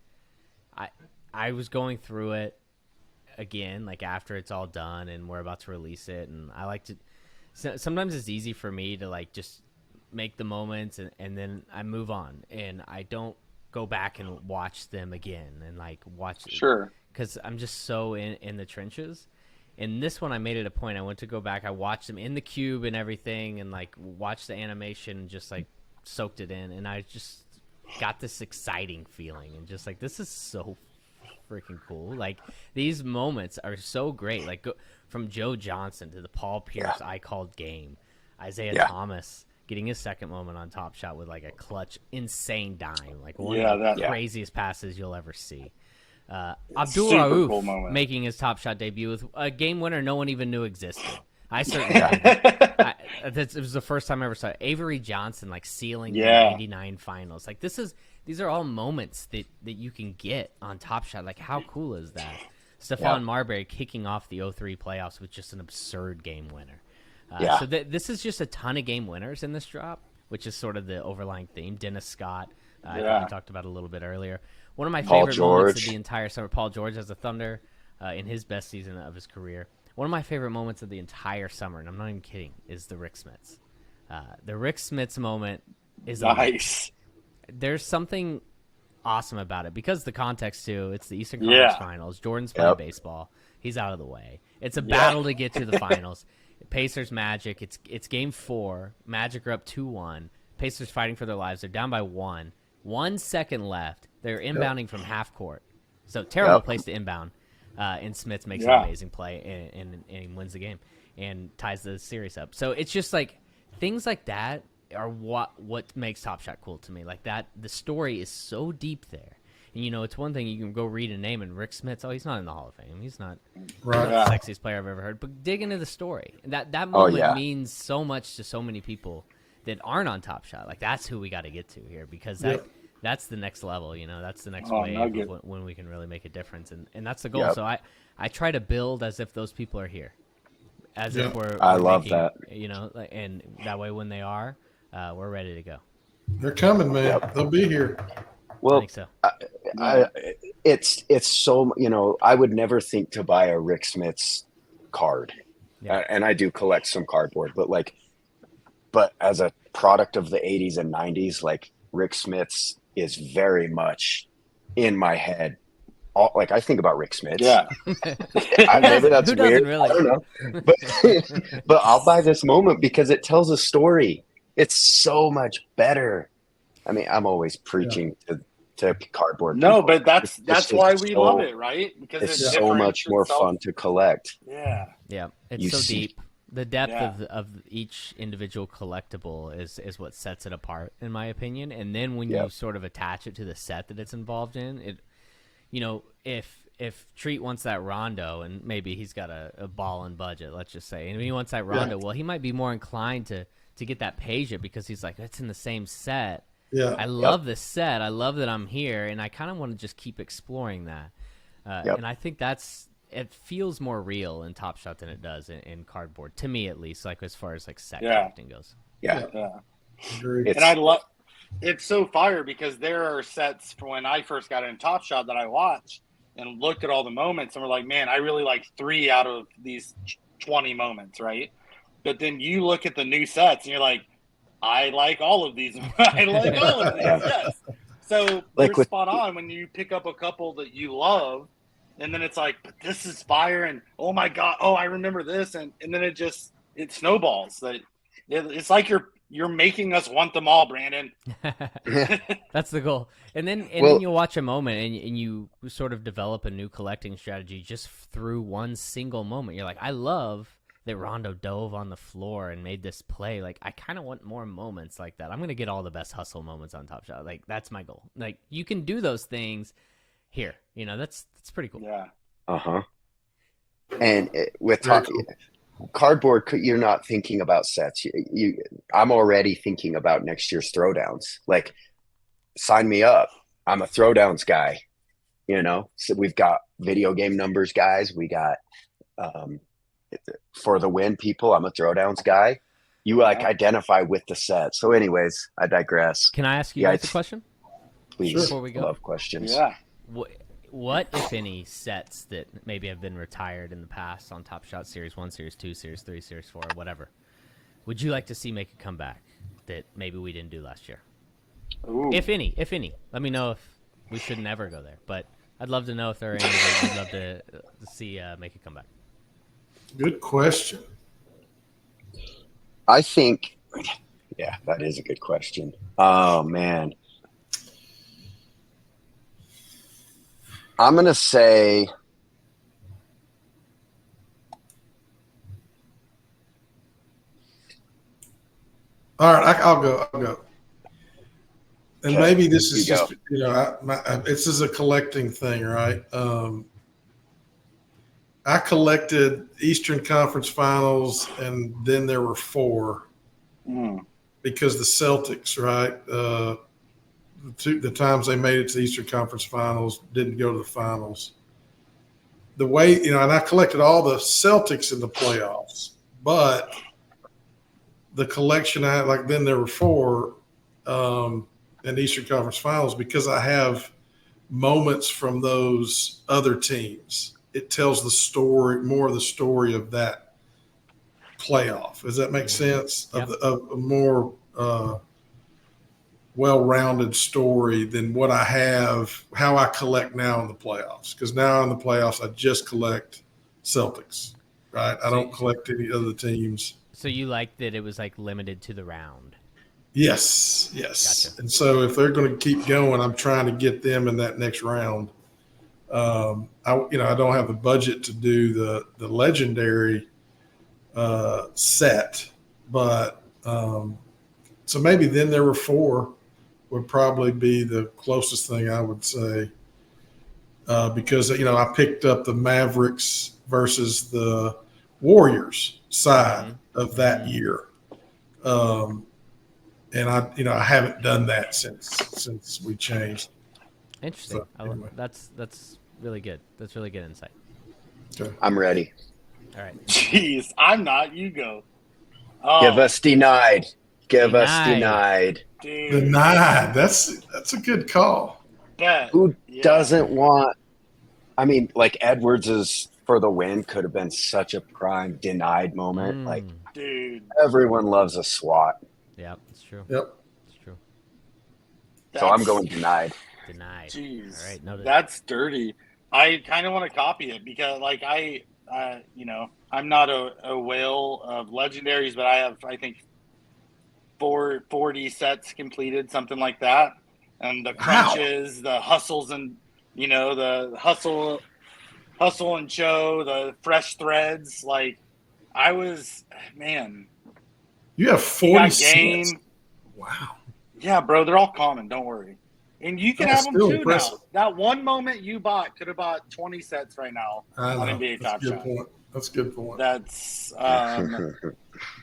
I was going through it again, like after it's all done and we're about to release it. And I like to, sometimes it's easy for me to like just make the moments and then I move on and I don't go back and watch them again and like watch it. Sure. Because I'm just so in the trenches. And this one, I made it a point. I went to go back. I watched them in the cube and everything and like watched the animation and just like soaked it in. And I just got this exciting feeling and just like, this is so freaking cool. Like these moments are so great. Like from Joe Johnson to the Paul Pierce I called game, Isaiah Thomas getting his second moment on Top Shot with like a clutch insane dime, like one of the craziest passes you'll ever see. Abdul Rauf cool making his Top Shot debut with a game winner no one even knew existed. I certainly did. It was the first time I ever saw it. Avery Johnson like sealing the 99 finals. Like these are all moments that you can get on Top Shot. Like how cool is that? Stephon Marbury kicking off the 03 playoffs with just an absurd game winner. So this is just a ton of game winners in this drop, which is sort of the overlying theme. Dennis Scott, I think we talked about a little bit earlier. One of my favorite moments of the entire summer, Paul George as a Thunder in his best season of his career. One of my favorite moments of the entire summer, and I'm not even kidding, is the Rick Smits. The Rick Smits moment is nice. There's something awesome about it because the context too. It's the Eastern Conference Finals. Jordan's playing baseball. He's out of the way. It's a battle to get to the finals. Pacers Magic. It's game 4. Magic are up 2-1. Pacers fighting for their lives. They're down by 1. 1 second left. They're inbounding from half court. So terrible place to inbound. And Smits makes an amazing play and he wins the game and ties the series up. So it's just like things like that are what makes Top Shot cool to me. Like that, the story is so deep there. And it's one thing you can go read a name and Rick Smits. Oh, he's not in the Hall of Fame. He's not the sexiest player I've ever heard. But dig into the story. That moment means so much to so many people that aren't on Top Shot. Like that's who we got to get to here because that's the next level. That's the next wave of when we can really make a difference. And that's the goal. So I try to build as if those people are here, as if we're love making, that. And that way when they are, we're ready to go. They're coming, man. They'll be here. Well, I think so. It's so, I would never think to buy a Rick Smits card. And I do collect some cardboard, but as a product of the 80s and 90s, like Rick Smits is very much in my head. I think about Rick Smits. Yeah. Maybe that's weird. Really? I don't know. But I'll buy this moment because it tells a story. It's so much better. I mean, I'm always preaching to cardboard. No, people. but that's why we love it, right? Because it's so much more fun to collect. Yeah. Yeah. It's so deep. The depth of each individual collectible is what sets it apart, in my opinion. And then when you sort of attach it to the set that it's involved in, it, you know, if Treat wants that Rondo, and maybe he's got a ball and budget, let's just say, and he wants that Rondo, well, he might be more inclined to get that Peja because he's like, it's in the same set. Yeah, I love this set. I love that I'm here, and I kind of want to just keep exploring that. And I think it feels more real in Top Shot than it does in cardboard, to me at least, like as far as like set collecting goes. Yeah. And I love it's so fire because there are sets from when I first got in Top Shot that I watched and looked at all the moments and were like, man, I really like 3 out of these 20 moments, right? But then you look at the new sets and you're like, I like all of these. I like all of these. Yes. So like you're spot on when you pick up a couple that you love. And then it's like, but this is fire, and oh my god, I remember this, and then it snowballs. That it's like you're making us want them all, Brandon. That's the goal. And then you'll watch a moment, and you sort of develop a new collecting strategy just through one single moment. You're like, I love that Rondo dove on the floor and made this play. Like, I kind of want more moments like that. I'm gonna get all the best hustle moments on Top Shot. Like, that's my goal. Like, you can do those things here, you know, that's pretty cool. Yeah. And with cardboard, you're not thinking about sets. I'm already thinking about next year's throwdowns. Like, sign me up. I'm a throwdowns guy. You know, so we've got video game numbers guys. We got for the win people. I'm a throwdowns guy. You identify with the set. So, anyways, I digress. Can I ask you guys a question? Please. Before we go. Love questions. Yeah. What, if any, sets that maybe have been retired in the past on Top Shot Series 1, Series 2, Series 3, Series 4, whatever, would you like to see make a comeback that maybe we didn't do last year? Ooh. If any. Let me know if we should never go there. But I'd love to know if there are any that you'd love to see make a comeback. Good question. I think, that is a good question. Oh, man. I'm going to say all right, I'll go. And maybe this is just, you know, this is a collecting thing, right? I collected Eastern Conference Finals, and then there were 4 because the Celtics, right? The times they made it to the Eastern Conference Finals, didn't go to the finals. The way, you know, and I collected all the Celtics in the playoffs, but the collection I had, like then there were 4 in the Eastern Conference Finals because I have moments from those other teams. It tells the story, more of the story of that playoff. Does that make sense? Yep. Of a more well-rounded story than what I have, how I collect now in the playoffs. Because now in the playoffs, I just collect Celtics, right? I don't collect any other teams. So you like that it was like limited to the round? Yes. Gotcha. And so if they're going to keep going, I'm trying to get them in that next round. I don't have the budget to do the legendary set, but so maybe then there were 4 would probably be the closest thing I would say because, you know, I picked up the Mavericks versus the Warriors side of that year. And I haven't done that since we changed. Interesting. So, anyway. That's really good. That's really good insight. Okay. I'm ready. All right. Jeez, I'm not. You go. Give us denied. Give us denied. Dude. Denied. That's a good call. Bet. Who doesn't want? I mean, like Edwards's for the win could have been such a prime denied moment. Like, dude, everyone loves a SWAT. Yeah, it's true. Yep. It's true. So I'm going denied. Denied. Jeez, all right, noted. That's dirty. I kind of want to copy it because, like, I'm not a whale of legendaries, but I have, I think, 40 sets completed, something like that. And the crunches, the hustles, and the hustle and show, the fresh threads. Like, I was, man. You have 40 game. cents. Wow. Yeah, bro, they're all common. Don't worry. And you can That's have them still too impressive. now. That one moment you bought could have bought 20 sets right now I know. on NBA That's a good TopShot. point. That's a good point. That's,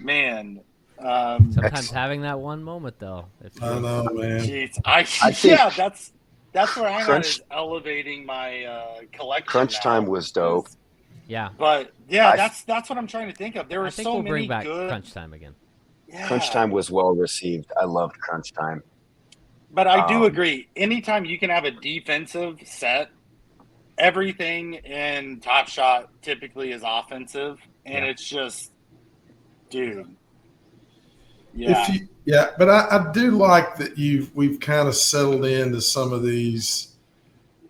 man. Sometimes having that one moment, though. I know, man. Geez, think that's where I'm at, is elevating my collection. Crunch now. Time was dope. Yeah. But yeah, that's what I'm trying to think of. There were I think so we'll many bring back good Crunch Time again. Yeah. Crunch Time was well received. I loved Crunch Time. But I do agree. Anytime you can have a defensive set, everything in Top Shot typically is offensive, and it's just, dude. Yeah. But I do like that we've kind of settled into some of these,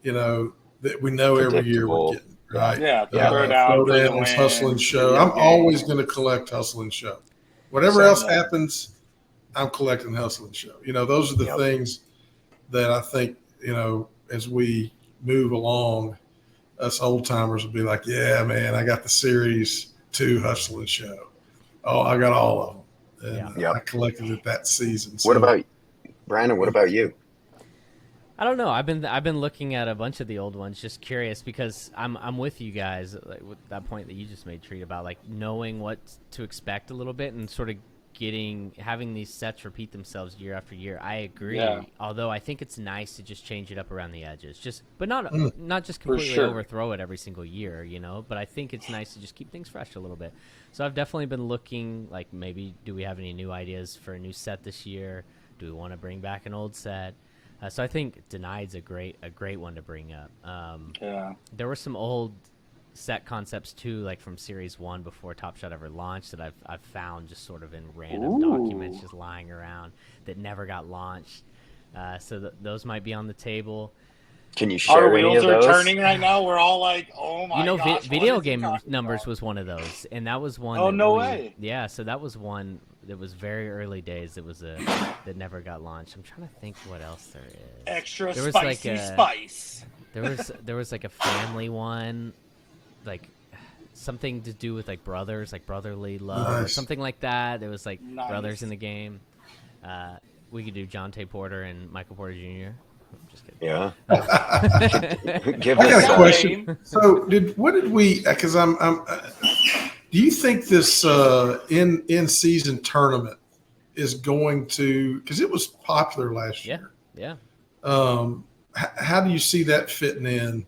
that we know every year we're getting, right? Yeah. Throw down is Hustle and Show. I'm always going to collect Hustle and Show. Whatever else happens, I'm collecting Hustle and Show. Those are the things that I think, as we move along, us old timers will be like, yeah, man, I got the Series 2 Hustle and Show. Oh, I got all of them. And I collected it that season. So. What about Brandon? What about you? I don't know. I've been looking at a bunch of the old ones, just curious, because I'm with you guys, like, with that point that you just made, Treat, about like knowing what to expect a little bit and sort of having these sets repeat themselves year after year. I agree. Yeah. Although I think it's nice to just change it up around the edges, but not just completely overthrow it every single year, But I think it's nice to just keep things fresh a little bit. So I've definitely been looking, like, maybe do we have any new ideas for a new set this year? Do we want to bring back an old set? So I think Denied's a great one to bring up. There were some old set concepts too, like from Series 1 before Top Shot ever launched, that I've found just sort of in random documents just lying around that never got launched. So those might be on the table. Can you share Our any of wheels those? are turning right now. We're all like, oh my gosh. Video game numbers was one of those, and that was one. Oh, no way. Yeah, so that was one that was very early days. That was that never got launched. I'm trying to think what else there is. Extra spicy spice. There was like a family one, like something to do with like brothers, like brotherly love or something like that. There was like brothers in the game. We could do John Tay Porter and Michael Porter Jr. I'm just kidding. Yeah. I got a question. So because do you think this in season tournament is going to, because it was popular last year. Yeah. How do you see that fitting in?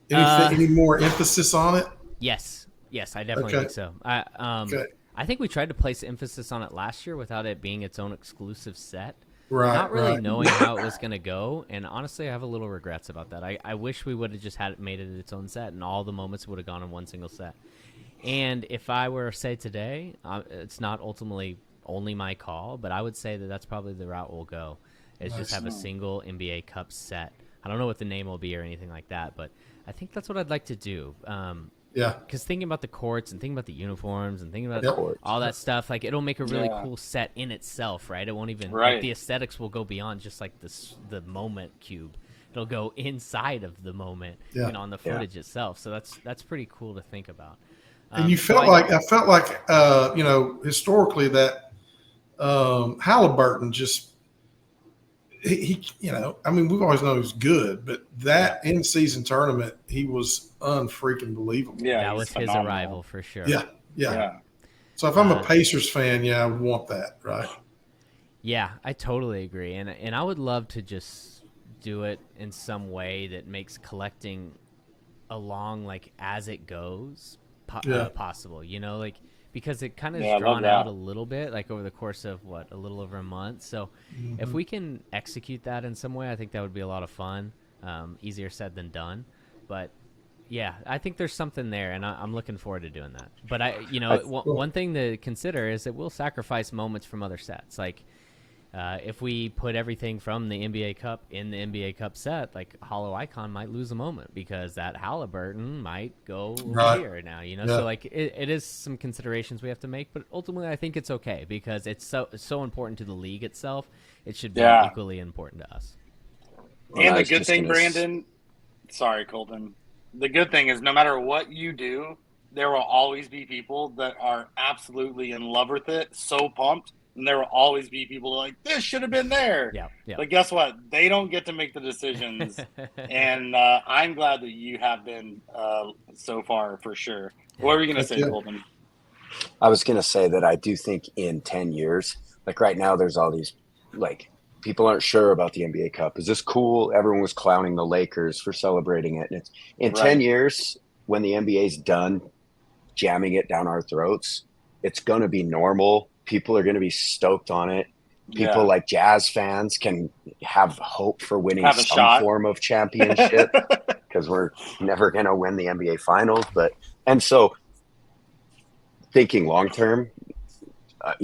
Any more emphasis on it? Yes, I definitely think so. I think we tried to place emphasis on it last year without it being its own exclusive set. Right. Not really knowing how it was going to go, and honestly, I have a little regrets about that. I wish we would have just made it its own set, and all the moments would have gone in one single set. And if I were to say today, it's not ultimately only my call, but I would say that that's probably the route we'll go, is just have a single NBA Cup set. I don't know what the name will be or anything like that, but I think that's what I'd like to do. Because thinking about the courts and thinking about the uniforms and thinking about all that stuff, like, it'll make a really cool set in itself, right? It won't even like, the aesthetics will go beyond just like the moment cube. It'll go inside of the moment and on the footage itself. So that's pretty cool to think about. And I felt like historically that Halliburton just. He I mean, we've always known he's good, but that in-season tournament, he was unfreaking believable. Yeah, that was phenomenal. His arrival for sure. Yeah. So if I'm a Pacers fan, I want that, right? Yeah, I totally agree, and I would love to just do it in some way that makes collecting along, like, as it goes possible. Like. Because it kind of is drawn out a little bit, like over the course of a little over a month. So if we can execute that in some way, I think that would be a lot of fun. Easier said than done, but yeah, I think there's something there, and I'm looking forward to doing that. But one thing to consider is that we'll sacrifice moments from other sets. Like if we put everything from the NBA Cup in the NBA Cup set, like Hollow Icon might lose a moment because that Halliburton might go here now, So like it is some considerations we have to make, but ultimately I think it's okay because it's so important to the league itself. It should be equally important to us. And the good thing, Brandon, sorry, Coultin. The good thing is no matter what you do, there will always be people that are absolutely in love with it, so pumped, and there will always be people like, this should have been there. Yeah, yeah. But guess what? They don't get to make the decisions, and I'm glad that you have been so far for sure. What were you going to say, Colton? I was going to say that I do think in 10 years, like right now, there's all these, like, people aren't sure about the NBA Cup. Is this cool? Everyone was clowning the Lakers for celebrating it. And it's in 10 years, when the NBA's done jamming it down our throats, it's going to be normal. People are going to be stoked on it. People like Jazz fans can have hope for winning some form of championship because we're never going to win the NBA Finals. And so thinking long term, I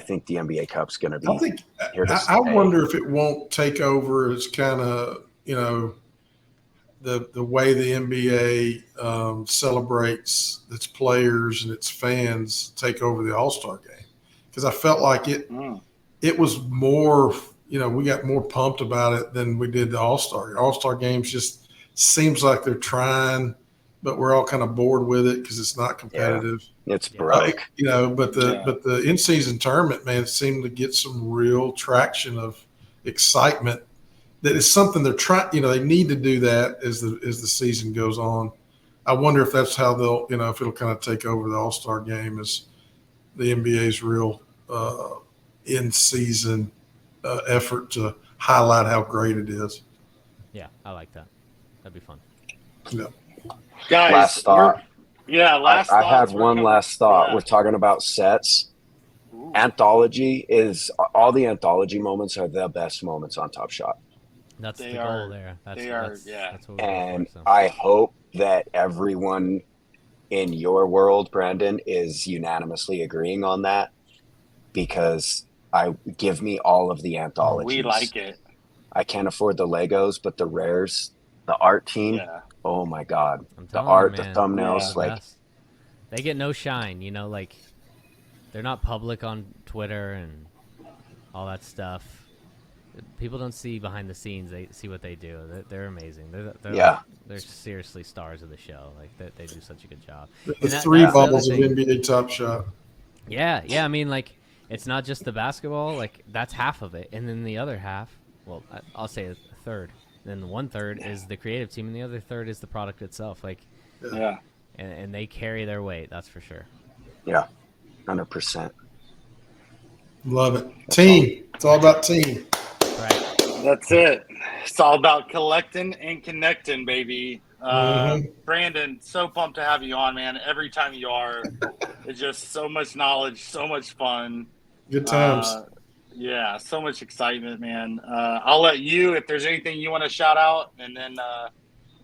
think the NBA Cup's going to be here to stay. I wonder if it won't take over as kind of, you know, the way the NBA celebrates its players and its fans take over the All-Star game. Because I felt like it was more, you know, we got more pumped about it than we did the All-Star. All-Star games just seems like they're trying, but we're all kind of bored with it because it's not competitive. Yeah, it's broke. You know, but the in-season tournament, man, seemed to get some real traction of excitement. That is something they're trying. You know, they need to do that as the season goes on. I wonder if that's how they'll, you know, if it'll kind of take over the All-Star game as the NBA's real in-season effort to highlight how great it is. Yeah, I like that. That'd be fun. Yeah. Guys, last thought. I had one last thought. Yeah. We're talking about sets. Ooh. Anthology is all the anthology moments are the best moments on Top Shot. That's the goal there. That's what and I hope that everyone in your world, Brandon, is unanimously agreeing on that because give me all of the anthologies. We like it. I can't afford the Legos, but the rares, the art team, oh my God. The art, the thumbnails, they get no shine, you know, like they're not public on Twitter and all that stuff. People don't see behind the scenes; they see what they do. They're amazing. They're seriously stars of the show. Like they do such a good job. The three bubbles of NBA Top Shot. Yeah. I mean, like it's not just the basketball. Like that's half of it, and then the other half. Well, I'll say a third. Then 1/3 is the creative team, and the other third is the product itself. Like, and they carry their weight. That's for sure. Yeah, 100%. Love it. Team. It's all about team. Right. That's it. It's all about collecting and connecting, baby. Brandon, so pumped to have you on, man. Every time you are, it's just so much knowledge, so much fun. Good times. So much excitement, man. I'll let you, if there's anything you want to shout out, and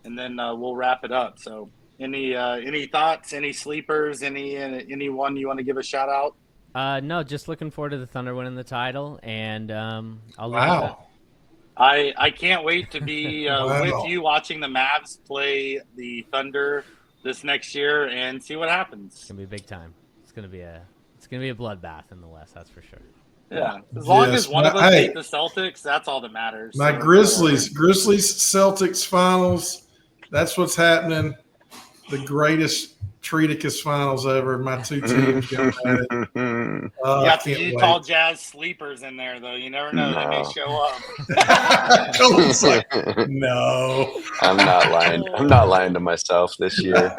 then we'll wrap it up. So, any thoughts, any sleepers, anyone you want to give a shout out? No, just looking forward to the Thunder winning the title, and I'll leave it at that. I can't wait to be with you watching the Mavs play the Thunder this next year and see what happens. It's gonna be big time. It's gonna be a bloodbath in the West, that's for sure. Yeah, as long as one of us beat the Celtics, that's all that matters. My Grizzlies Celtics finals. That's what's happening. The greatest Treaticus finals ever. My two teams got at it. You got the Utah Jazz sleepers in there, though. You never know; they may show up. No, I'm not lying. I'm not lying to myself this year.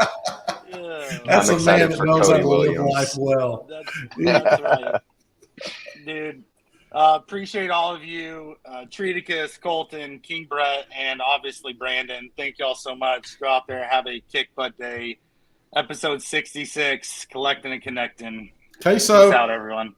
That's a man that knows how to live life well. That's right, dude. Appreciate all of you, Treaticus, Coultin, KingBrett, and obviously Brandon. Thank y'all so much. Go out there, have a kick butt day. Episode 66, Collectin and Connectin. Queso. Peace out, everyone.